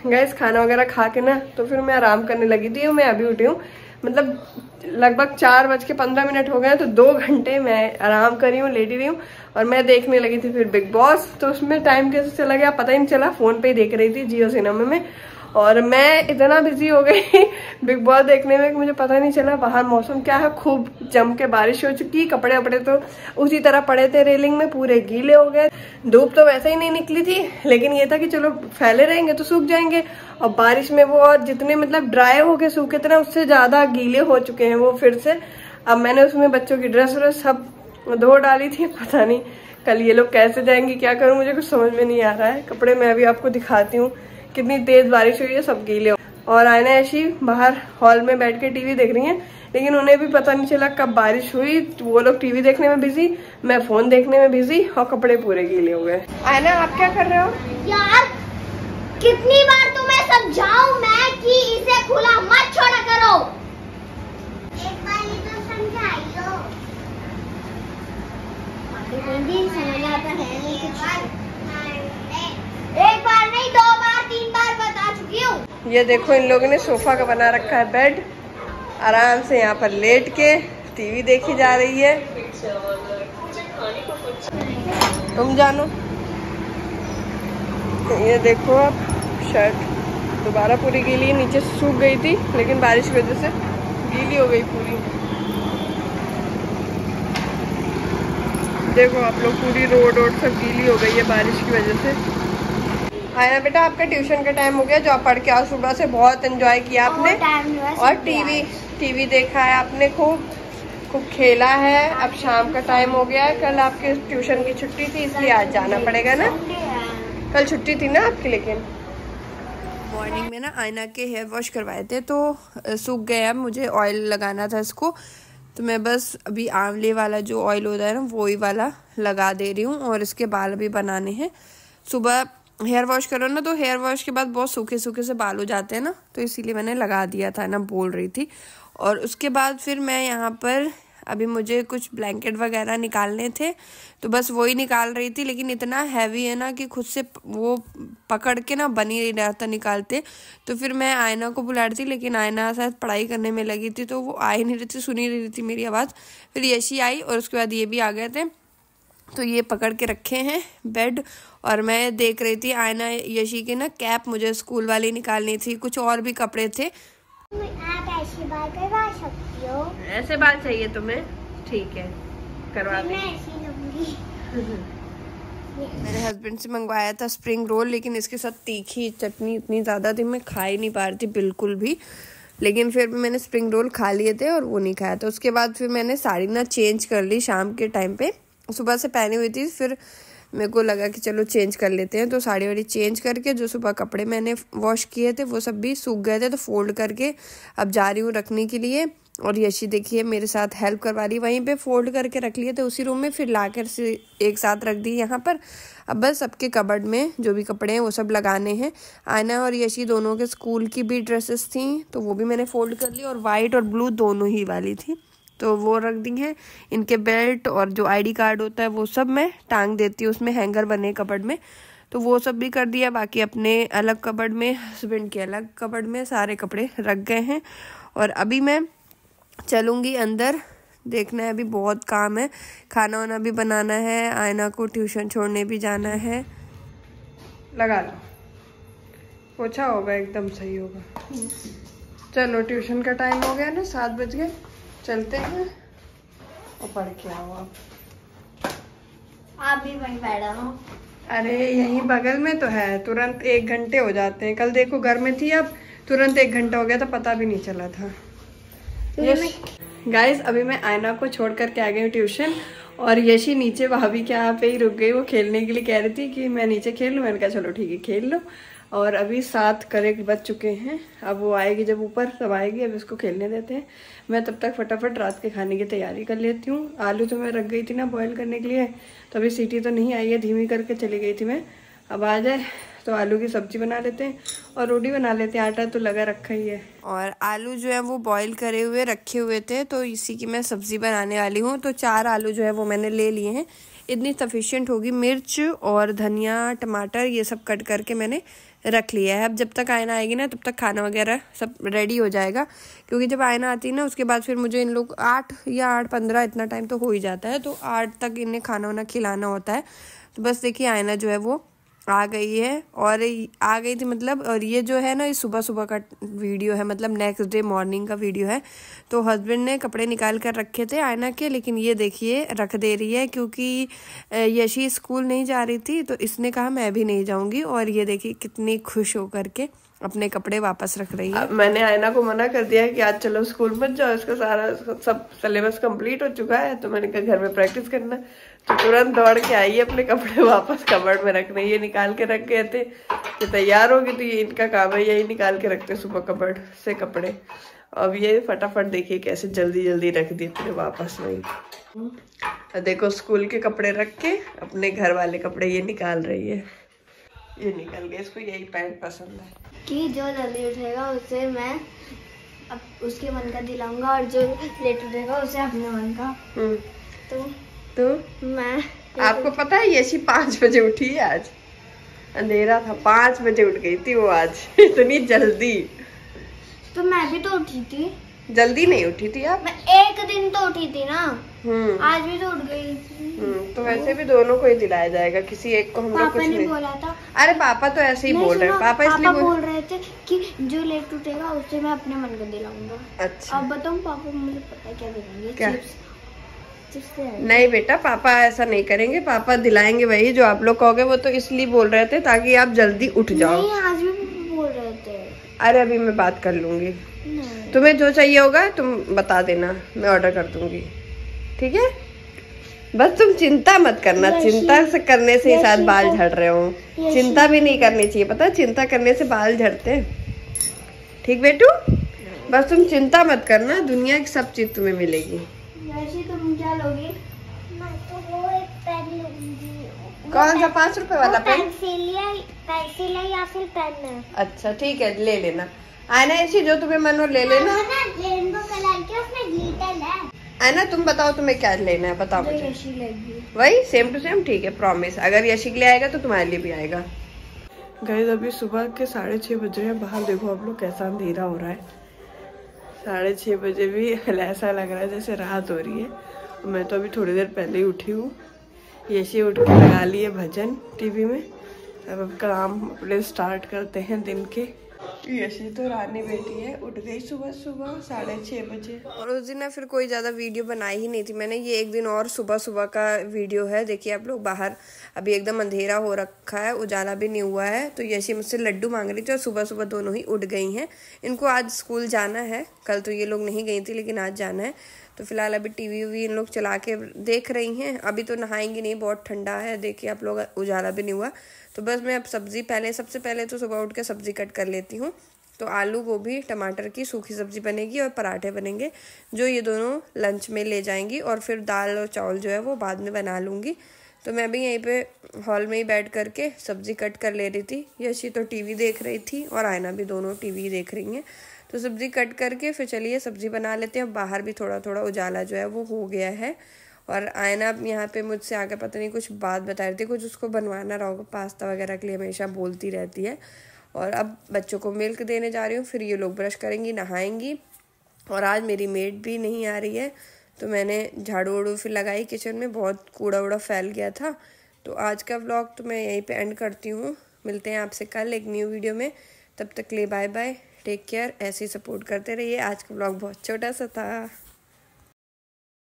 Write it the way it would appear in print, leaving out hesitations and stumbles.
Gas खाना वगैरह खा के ना तो फिर मैं आराम करने लगी थी। मैं अभी उठी हूँ, मतलब लगभग 4:15 हो गए, तो 2 घंटे मैं आराम करी हूँ, लेटी रही हूँ। और मैं देखने लगी थी फिर बिग बॉस, तो उसमें टाइम कैसे चला गया पता ही नहीं चला। फोन पे ही देख रही थी जियो सिनेमा में, और मैं इतना बिजी हो गई बिग बॉस देखने में कि मुझे पता नहीं चला बाहर मौसम क्या है। खूब जम के बारिश हो चुकी, कपड़े वपड़े तो उसी तरह पड़े थे रेलिंग में, पूरे गीले हो गए। धूप तो वैसे ही नहीं निकली थी, लेकिन ये था कि चलो फैले रहेंगे तो सूख जाएंगे। और बारिश में वो और जितने मतलब ड्राई हो गए सूखे थे ना, उससे ज्यादा गीले हो चुके हैं वो फिर से। अब मैंने उसमें बच्चों की ड्रेस व्रेस सब धो डाली थी। पता नहीं कल ये लोग कैसे जाएंगे, क्या करूं, मुझे कुछ समझ में नहीं आ रहा है। कपड़े मैं अभी आपको दिखाती हूँ, कितनी तेज बारिश हुई है, सब गीले। और आयना ऐसी बाहर हॉल में बैठ के टीवी देख रही हैं, लेकिन उन्हें भी पता नहीं चला कब बारिश हुई। वो लोग टीवी देखने में बिजी, मैं फोन देखने में बिजी, और कपड़े पूरे गीले हो गए। आयना आप क्या कर रहे हो? यार कितनी बार तुम्हें समझाऊं मैं कि इसे खुला मत छोड़ा करो। एक बार ही तो समझाइयो। हिंदी समझ आता है नहीं कुछ। एक बार नहीं 2 बार 3 बार बता चुकी हूँ। ये देखो इन लोगों ने सोफा का बना रखा है बेड, आराम से यहाँ पर लेट के टीवी देखी जा रही है। तुम जानो। ये देखो आप, शर्ट दोबारा पूरी गीली, नीचे सूख गई थी लेकिन बारिश की वजह से गीली हो गई पूरी। देखो आप लोग, पूरी रोड सब गीली हो गई है बारिश की वजह से। आयना बेटा आपका ट्यूशन का टाइम हो गया, जो आप पढ़ के आज सुबह से बहुत एंजॉय किया आपने, और टीवी देखा है आपने, खूब खेला है। अब शाम का टाइम हो गया है, कल आपके ट्यूशन की छुट्टी थी इसलिए आज जाना पड़ेगा ना। कल छुट्टी थी ना आपकी। लेकिन मॉर्निंग में ना आयना के हेयर वॉश करवाए थे तो सूख गए। अब मुझे ऑयल लगाना था इसको, तो मैं बस अभी आंवले वाला जो ऑयल होता है ना वही वाला लगा दे रही हूँ। और इसके बाल भी बनाने हैं। सुबह हेयर वॉश करो ना तो हेयर वॉश के बाद बहुत सूखे सूखे से बाल हो जाते हैं ना, तो इसीलिए मैंने लगा दिया था ना, बोल रही थी। और उसके बाद फिर मैं यहाँ पर अभी मुझे कुछ ब्लैंकेट वगैरह निकालने थे, तो बस वही निकाल रही थी। लेकिन इतना हैवी है ना कि खुद से वो पकड़ के ना बन ही नहीं रहा था निकालते। तो फिर मैं आयना को बुला रही थी, लेकिन आयना शायद पढ़ाई करने में लगी थी तो वो आ ही नहीं रही थी, सुन ही नहीं रही थी मेरी आवाज़। फिर यशी आई और उसके बाद ये भी आ गए थे, तो ये पकड़ के रखे हैं बेड। और मैं देख रही थी आयना यशी की ना कैप मुझे स्कूल वाली निकालनी थी, कुछ और भी कपड़े थे। आप ऐसे बाल करवा सकती हो? ऐसे बाल चाहिए तुम्हें? ठीक है, करवा देंगे। मैं ऐसी लूंगी। मेरे हस्बैंड से मंगवाया था स्प्रिंग रोल, लेकिन इसके साथ तीखी चटनी इतनी ज़्यादा थी मैं खा ही नहीं पा रही थी बिल्कुल भी। लेकिन फिर भी मैंने स्प्रिंग रोल खा लिए थे और वो नहीं खाया था। उसके बाद फिर मैंने साड़ी ना चेंज कर ली शाम के टाइम पे, सुबह से पहनी हुई थी, फिर मेरे को लगा कि चलो चेंज कर लेते हैं। तो साड़ी वाड़ी चेंज करके जो सुबह कपड़े मैंने वॉश किए थे वो सब भी सूख गए थे, तो फोल्ड करके अब जा रही हूँ रखने के लिए। और यशी देखिए मेरे साथ हेल्प करवा रही, वहीं पे फोल्ड करके रख लिए थे उसी रूम में, फिर लाकर से एक साथ रख दी यहाँ पर। अब बस सबके कबर्ड में जो भी कपड़े हैं वो सब लगाने हैं। आयना और यशी दोनों के स्कूल की भी ड्रेसेस थी, तो वो भी मैंने फोल्ड कर ली, और वाइट और ब्लू दोनों ही वाली थी तो वो रख दी हैं। इनके बेल्ट और जो आईडी कार्ड होता है वो सब मैं टांग देती हूँ, उसमें हैंगर बने कबर्ड में, तो वो सब भी कर दिया। बाकी अपने अलग कबर्ड में, हस्बैंड के अलग कबर्ड में सारे कपड़े रख गए हैं। और अभी मैं चलूँगी अंदर, देखना है अभी बहुत काम है, खाना वाना भी बनाना है, आयना को ट्यूशन छोड़ने भी जाना है। लगा लो, पोछा होगा एकदम सही होगा। चलो ट्यूशन का टाइम हो गया ना, 7 बज गए, चलते हैं और पढ़ के आओ। आप भी वहीं बैठा हो? अरे यहीं बगल में तो है, तुरंत 1 घंटे हो जाते हैं। कल देखो घर में थी, अब तुरंत 1 घंटा हो गया था, पता भी नहीं चला था। गाइस अभी मैं आयना को छोड़ करके आ गई हूँ ट्यूशन, और यशी नीचे भाभी के यहाँ पे ही रुक गई। वो खेलने के लिए कह रही थी कि मैं नीचे खेल लूँ, मैंने कहा चलो ठीक है खेल लो। और अभी 7 करेक्ट बज चुके हैं, अब वो आएगी जब ऊपर तब आएगी, अब इसको खेलने देते हैं। मैं तब तक फटाफट रात के खाने की तैयारी कर लेती हूँ। आलू तो मैं रख गई थी ना बॉईल करने के लिए, तो अभी सीटी तो नहीं आई है, धीमी करके चली गई थी मैं। अब आ जाए तो आलू की सब्जी बना लेते हैं और रोटी बना लेते हैं, आटा तो लगा रखा ही है। और आलू जो है वो बॉईल करे हुए रखे हुए थे, तो इसी की मैं सब्जी बनाने वाली हूँ। तो 4 आलू जो है वो मैंने ले लिए हैं, इतनी सफिशिएंट होगी। मिर्च और धनिया टमाटर ये सब कट करके मैंने रख लिया है। अब जब तक आयना आएगी ना तब तक खाना वगैरह सब रेडी हो जाएगा, क्योंकि जब आयना आती है ना उसके बाद फिर मुझे इन लोग 8 या 8:15 इतना टाइम तो हो ही जाता है, तो 8 तक इन्हें खाना वाना खिलाना होता है। तो बस देखिए आयना जो है वो आ गई है, और आ गई थी मतलब, और ये जो है ना ये सुबह सुबह का वीडियो है, मतलब नेक्स्ट डे मॉर्निंग का वीडियो है। तो हस्बैंड ने कपड़े निकाल कर रखे थे आयना के, लेकिन ये देखिए रख दे रही है, क्योंकि यशी स्कूल नहीं जा रही थी तो इसने कहा मैं भी नहीं जाऊंगी, और ये देखिए कितनी खुश होकर के अपने कपड़े वापस रख रही है। मैंने आयना को मना कर दिया कि आज चलो स्कूल मत जाओ, इसका सारा सब सिलेबस कंप्लीट हो चुका है, तो मैंने कहा घर में प्रैक्टिस करना। तो तुरंत दौड़ के आई अपने कपड़े वापस कबर्ड में रखने। ये निकाल के रख गए थे कि तैयार होगी, तो ये इनका काम है, यही निकाल के रखते सुबह कबर्ड से कपड़े। अब ये फटाफट देखिए कैसे जल्दी जल्दी रख दिए अपने वापस में। देखो स्कूल के कपड़े रख के अपने घर वाले कपड़े ये निकाल रही है। ये निकल गए, इसको यही पैंट पसंद है कि जो जल्दी उठेगा उसे मैं अब उसके मन का दिलाऊंगा, और जो लेट उठेगा उसे अपने मन का। तो मैं आपको पता है यशी 5 बजे उठी है आज, अंधेरा था 5 बजे उठ गई थी वो आज इतनी जल्दी। तो मैं भी तो उठी थी। जल्दी नहीं उठी थी आप? मैं एक दिन तो उठी थी ना, आज भी तो उठ गई थी। तो वैसे भी दोनों को ही दिलाया जाएगा, किसी एक को हम लोग कुछ नहीं बोला था। अरे पापा तो ऐसे ही बोल रहे हैं, पापा इसलिए बोल रहे थे कि जो लेट उठेगा उससे मैं अपने मन को दिलाऊंगा। अच्छा अब बताऊं पापा मुझे पता है क्या दिलाएंगे? क्या? चिप्स। नहीं बेटा पापा ऐसा नहीं करेंगे, पापा दिलाएंगे वही जो आप लोग कहोगे। वो तो इसलिए बोल रहे थे ताकि आप जल्दी उठ जाओ। नहीं, आज भी बोल रहे थे। अरे अभी मैं बात कर लूंगी, तुम्हें जो चाहिए होगा तुम बता देना, मैं ऑर्डर कर दूंगी, ठीक है? बस तुम चिंता मत करना, चिंता से करने से ही शायद बाल झड़ रहे हो। चिंता भी नहीं करनी चाहिए, पता है चिंता करने से बाल झड़ते हैं। ठीक बेटू, बस तुम चिंता मत करना, दुनिया की सब चीज तुम्हें मिलेगी। तुम क्या लोगी? मैं तो वो एक पेन लूंगी। कौन सा 5 रुपए वाला पेन? पेंसिल या फिर पेन? अच्छा ठीक है ले लेना। आयना ऐसी जो तुम्हें मन हो ले लेना। रेनबो कलर के उसमें ग्लिटर है। आयना तुम बताओ तुम्हें क्या लेना है, बताओ मुझे। यशी लेगी वही सेम टू सेम, ठीक है प्रॉमिस। अगर यशी के लिए आएगा तो तुम्हारे लिए भी आएगा। गाइस अभी सुबह के 6:30 बज रहे हैं, बाहर देखो आप लोग कैसा अंधेरा हो रहा है। 6:30 बजे भी ऐसा लग रहा है जैसे रात हो रही है। मैं तो अभी थोड़ी देर पहले ही उठी हूँ। यशी उठ के लगा लिए भजन टीवी में। अब काम अपने स्टार्ट करते हैं दिन के। यशी तो रानी बेटी है, उठ गई सुबह सुबह 6:30 बजे। और उस दिन ना फिर कोई ज़्यादा वीडियो बनाई ही नहीं थी मैंने। ये एक दिन और सुबह सुबह का वीडियो है। देखिए आप लोग बाहर अभी एकदम अंधेरा हो रखा है, उजाला भी नहीं हुआ है। तो यशी मुझसे लड्डू मांग रही थी और सुबह सुबह दोनों ही उठ गई हैं। इनको आज स्कूल जाना है, कल तो ये लोग नहीं गई थी लेकिन आज जाना है। तो फिलहाल अभी टीवी वी इन लोग चला के देख रही हैं। अभी तो नहाएंगी नहीं, बहुत ठंडा है। देखिए आप लोग उजाला भी नहीं हुआ। तो बस मैं अब सब्जी सबसे पहले तो सुबह उठ के सब्जी कट कर लेती हूँ। तो आलू गोभी टमाटर की सूखी सब्जी बनेगी और पराठे बनेंगे, जो ये दोनों लंच में ले जाएंगी। और फिर दाल और चावल जो है वो बाद में बना लूँगी। तो मैं भी यहीं पे हॉल में ही बैठ करके सब्जी कट कर ले रही थी। यशी तो टीवी देख रही थी और आयना भी, दोनों टीवी देख रही हैं। तो सब्जी कट करके फिर चलिए सब्जी बना लेते हैं। बाहर भी थोड़ा थोड़ा उजाला जो है वो हो गया है। और आयना यहाँ पे मुझसे आकर पता नहीं कुछ बात बता रही थी, कुछ उसको बनवाना रहा होगा पास्ता वगैरह के लिए, हमेशा बोलती रहती है। और अब बच्चों को मिल्क देने जा रही हूँ, फिर ये लोग ब्रश करेंगी, नहाएंगी। और आज मेरी मेड भी नहीं आ रही है, तो मैंने झाड़ू वाड़ू फिर लगाई किचन में, बहुत कूड़ा वूड़ा फैल गया था। तो आज का व्लॉग तो मैं यहीं पे एंड करती हूँ। मिलते हैं आपसे कल एक न्यू वीडियो में, तब तक ले बाय बाय, टेक केयर। ऐसे ही सपोर्ट करते रहिए। आज का व्लॉग बहुत छोटा सा था।